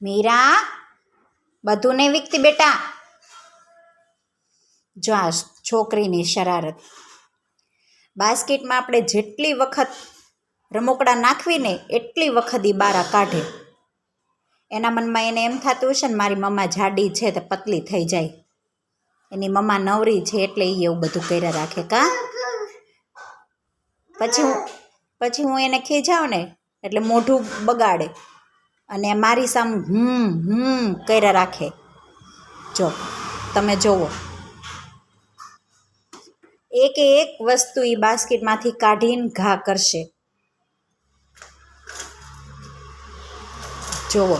મીરા, બધું નહીં વીકતી બેટા. જો આ છોકરીની શરારત. બાસ્કેટમાં આપણે જેટલી વખત રમકડા નાખવીને એટલી વખત એ બારા કાઢે. એના મનમાં એને એમ થતું હશે ને મારી મમ્મા જાડી છે તો પતલી થઈ જાય, એની મમ્મા નવરી છે એટલે એ એવું બધું કર્યા રાખે કા. પછી હું એને ખીજાવું ને એટલે મોઢું બગાડે અને મારી સામે કર્યા રાખે. જો તમે જુઓ, એક વસ્તુ એ બાસ્કેટમાંથી કાઢીને ઘા કરશે. જુઓ,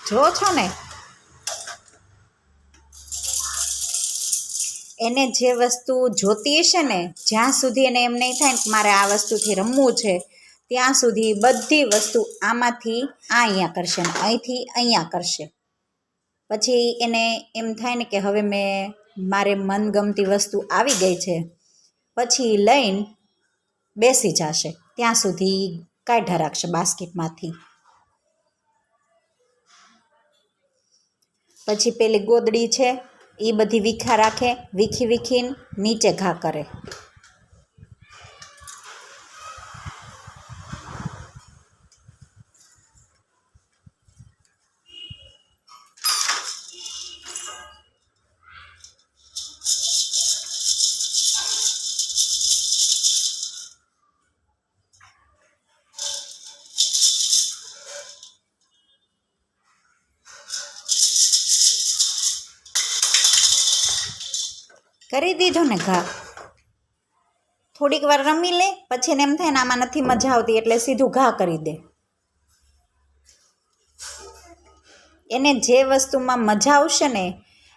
જો છો ને, એને જે વસ્તુ જોતી હશે ને, જ્યાં સુધી એને એમ નહીં થાય ને મારે આ વસ્તુથી રમવું છે, ત્યાં સુધી બધી વસ્તુ આમાંથી અહીંયા કરશે ને અહીંથી અહીંયા કરશે. પછી એને એમ થાય ને કે હવે મારે મનગમતી વસ્તુ આવી ગઈ છે, પછી લઈને બેસી જશે. ત્યાં સુધી કાઢ્યા રાખશે બાસ્કેટમાંથી. પછી પેલી ગોદડી છે એ બધી વીખા રાખે, વીખીને નીચે ઘા કરે. કરી દીધો ને ઘા. થોડીક વાર રમી લે, પછી એને એમ થાય ને આમાં નથી મજા આવતી એટલે સીધું ઘા કરી દે. એને જે વસ્તુમાં મજા આવશે ને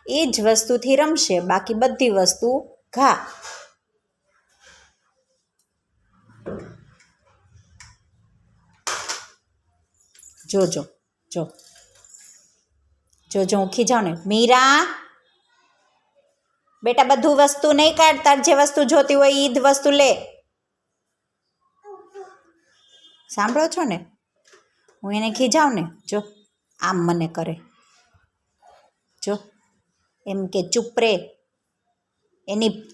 એ જ વસ્તુથી રમશે, બાકી બધી વસ્તુ ઘા. જોજો જો જોજો હું ખીજાવ ને, મીરા બેટા બધું વસ્તુ નહીં કાઢ, તાર જે વસ્તુ જોતી હોય એ જ વસ્તુ લે. સાંભળો છો ને, હું એને ખીજાવ ને, જો આમ મને કરે. જો એમ કે ચૂપ રે,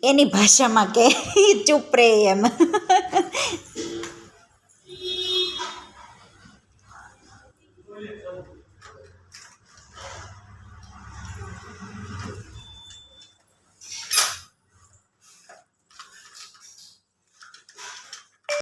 એની ભાષામાં કે ચૂપ રે એમ.